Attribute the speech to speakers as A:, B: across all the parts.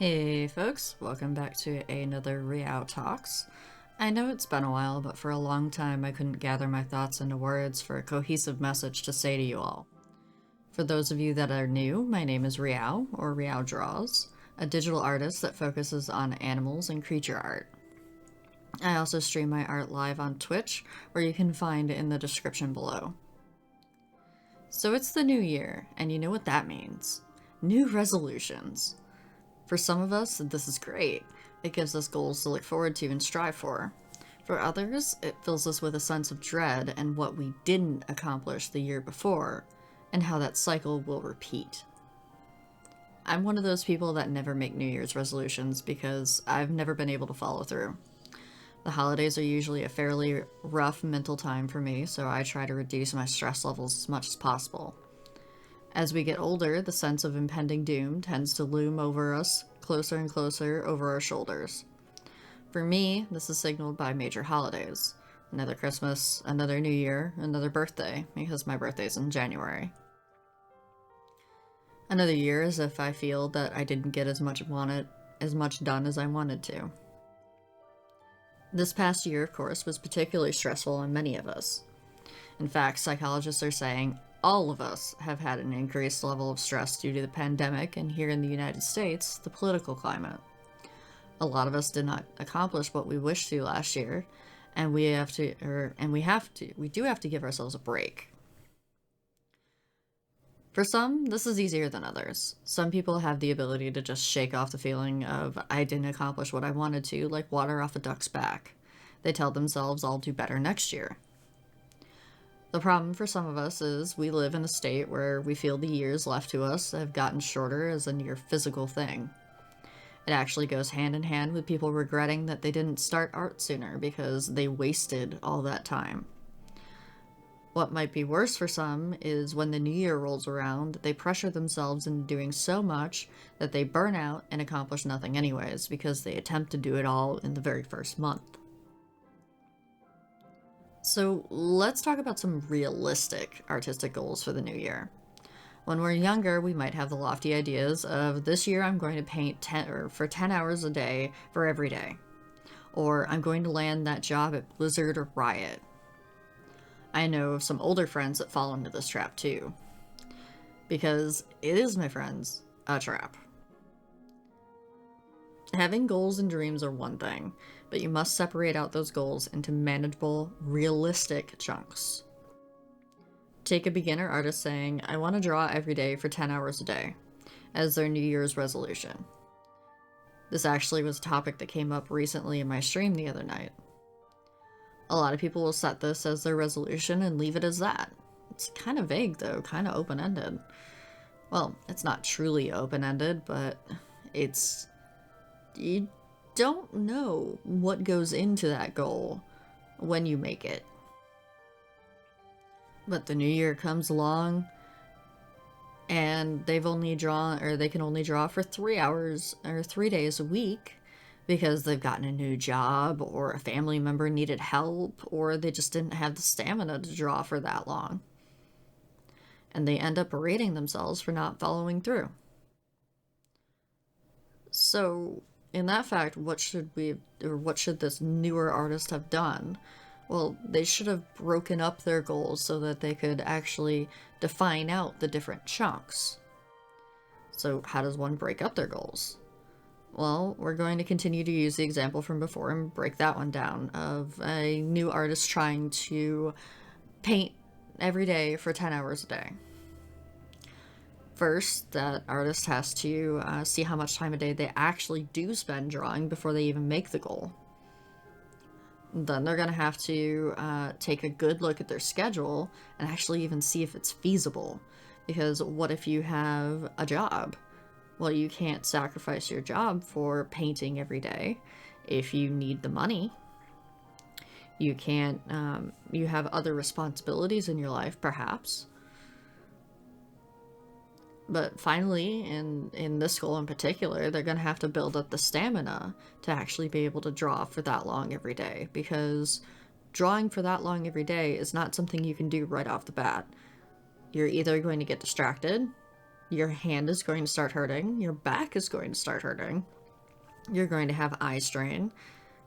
A: Hey folks, welcome back to another Riao Talks. I know it's been a while, but for a long time I couldn't gather my thoughts into words for a cohesive message to say to you all. For those of you that are new, my name is Riao, or Riao Draws, a digital artist that focuses on animals and creature art. I also stream my art live on Twitch, where you can find in the description below. So it's the new year, and you know what that means. New resolutions. For some of us, this is great. It gives us goals to look forward to and strive for. For others, it fills us with a sense of dread and what we didn't accomplish the year before, and how that cycle will repeat. I'm one of those people that never make New Year's resolutions because I've never been able to follow through. The holidays are usually a fairly rough mental time for me, so I try to reduce my stress levels as much as possible. As we get older, the sense of impending doom tends to loom over us closer and closer over our shoulders. For me, this is signaled by major holidays. Another Christmas, another New Year, another birthday, because my birthday's in January. Another year as if I feel that I didn't get as much done as I wanted to. This past year, of course, was particularly stressful on many of us. In fact, psychologists are saying all of us have had an increased level of stress due to the pandemic, and here in the United States, the political climate. A lot of us did not accomplish what we wished to last year, and we do have to give ourselves a break. For some, this is easier than others. Some people have the ability to just shake off the feeling of, I didn't accomplish what I wanted to, like water off a duck's back. They tell themselves, I'll do better next year. The problem for some of us is we live in a state where we feel the years left to us have gotten shorter as a near physical thing. It actually goes hand in hand with people regretting that they didn't start art sooner because they wasted all that time. What might be worse for some is when the new year rolls around, they pressure themselves into doing so much that they burn out and accomplish nothing anyways because they attempt to do it all in the very first month. So let's talk about some realistic artistic goals for the new year. When we're younger, we might have the lofty ideas of this year I'm going to paint for 10 hours a day for every day. Or I'm going to land that job at Blizzard or Riot. I know of some older friends that fall into this trap too. Because it is, my friends, a trap. Having goals and dreams are one thing, but you must separate out those goals into manageable, realistic chunks. Take a beginner artist saying, I want to draw every day for 10 hours a day, as their New Year's resolution. This actually was a topic that came up recently in my stream the other night. A lot of people will set this as their resolution and leave it as that. It's kind of vague though, kind of open-ended. Well, it's not truly open-ended, but you don't know what goes into that goal when you make it. But the new year comes along and they can only draw for 3 hours or 3 days a week because they've gotten a new job or a family member needed help or they just didn't have the stamina to draw for that long. And they end up berating themselves for not following through. So, in that fact, what should this newer artist have done? Well, they should have broken up their goals so that they could actually define out the different chunks. So how does one break up their goals? Well, we're going to continue to use the example from before and break that one down of a new artist trying to paint every day for 10 hours a day. First, that artist has to see how much time a day they actually do spend drawing before they even make the goal. Then they're going to have to take a good look at their schedule and actually even see if it's feasible. Because what if you have a job? Well, you can't sacrifice your job for painting every day if you need the money. You can't, you have other responsibilities in your life, perhaps. But finally, in this goal in particular, they're going to have to build up the stamina to actually be able to draw for that long every day, because drawing for that long every day is not something you can do right off the bat. You're either going to get distracted, Your hand is going to start hurting. Your back is going to start hurting. You're going to have eye strain.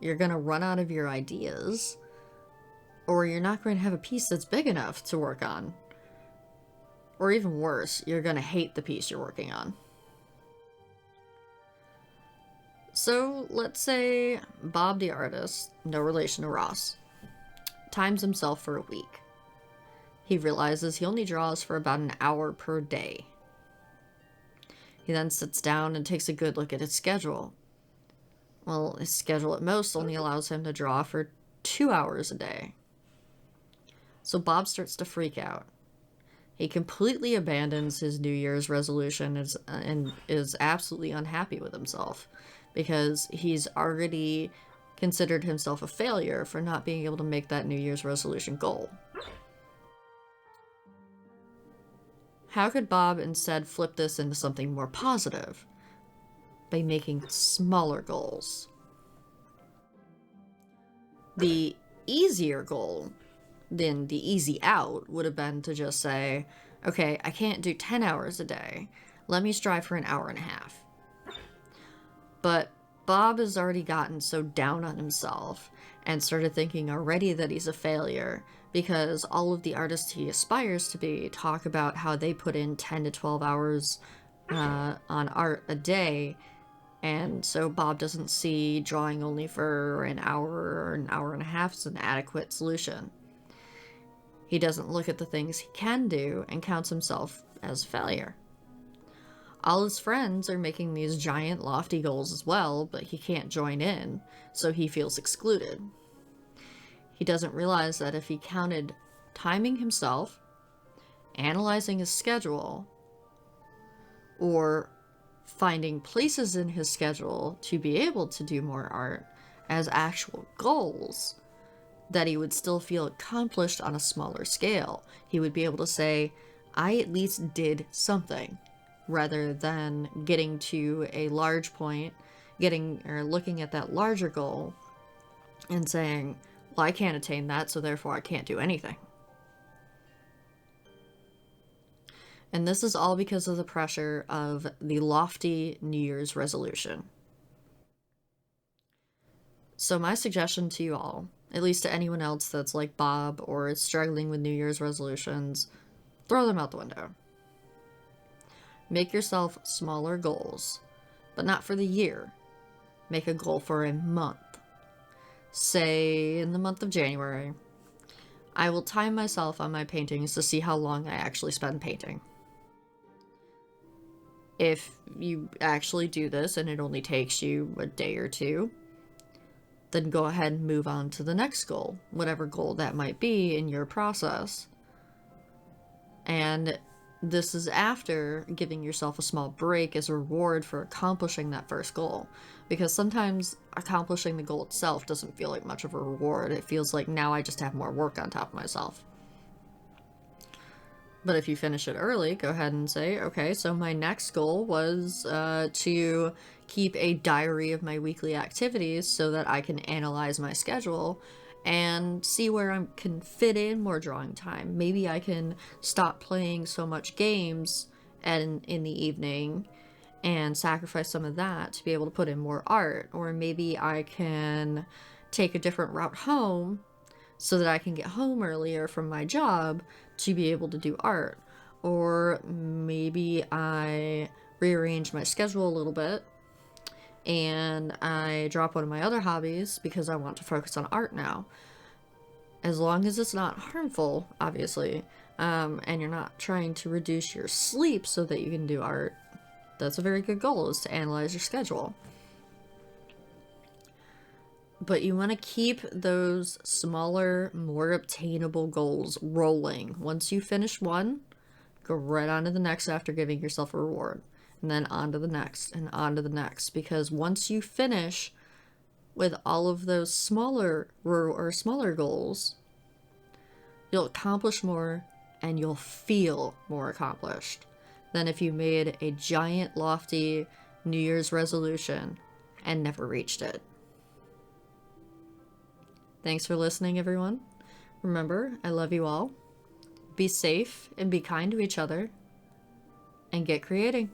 A: You're going to run out of your ideas. Or you're not going to have a piece that's big enough to work on. Or even worse, you're going to hate the piece you're working on. So let's say Bob the artist, no relation to Ross, times himself for a week. He realizes he only draws for about an hour per day. He then sits down and takes a good look at his schedule. Well, his schedule at most only allows him to draw for 2 hours a day. So Bob starts to freak out. He completely abandons his New Year's resolution and is absolutely unhappy with himself because he's already considered himself a failure for not being able to make that New Year's resolution goal. How could Bob instead flip this into something more positive? By making smaller goals. The easier goal than the easy out would have been to just say, okay, I can't do 10 hours a day. Let me strive for an hour and a half. But Bob has already gotten so down on himself and started thinking already that he's a failure because all of the artists he aspires to be talk about how they put in 10 to 12 hours on art a day. And so Bob doesn't see drawing only for an hour or an hour and a half as an adequate solution. He doesn't look at the things he can do and counts himself as a failure. All his friends are making these giant lofty goals as well, but he can't join in, so he feels excluded. He doesn't realize that if he counted timing himself, analyzing his schedule, or finding places in his schedule to be able to do more art as actual goals, that he would still feel accomplished on a smaller scale. He would be able to say, I at least did something, rather than getting to a large point, looking at that larger goal and saying, well, I can't attain that, so therefore I can't do anything. And this is all because of the pressure of the lofty New Year's resolution. So my suggestion to you all, at least to anyone else that's like Bob or is struggling with New Year's resolutions, throw them out the window. Make yourself smaller goals, but not for the year. Make a goal for a month. Say in the month of January, I will time myself on my paintings to see how long I actually spend painting. If you actually do this and it only takes you a day or two, then go ahead and move on to the next goal, whatever goal that might be in your process. And this is after giving yourself a small break as a reward for accomplishing that first goal. Because sometimes accomplishing the goal itself doesn't feel like much of a reward. It feels like now I just have more work on top of myself. But if you finish it early, go ahead and say, okay, so my next goal was to keep a diary of my weekly activities so that I can analyze my schedule and see where I can fit in more drawing time. Maybe I can stop playing so much games in the evening and sacrifice some of that to be able to put in more art. Or maybe I can take a different route home so that I can get home earlier from my job to be able to do art. Or maybe I rearrange my schedule a little bit and I drop one of my other hobbies because I want to focus on art now. As long as it's not harmful, obviously, and you're not trying to reduce your sleep so that you can do art, that's a very good goal, is to analyze your schedule. But you want to keep those smaller, more obtainable goals rolling. Once you finish one, go right on to the next after giving yourself a reward. And then on to the next, and on to the next. Because once you finish with all of those smaller goals, you'll accomplish more and you'll feel more accomplished than if you made a giant, lofty New Year's resolution and never reached it. Thanks for listening, everyone. Remember, I love you all. Be safe and be kind to each other. and get creating.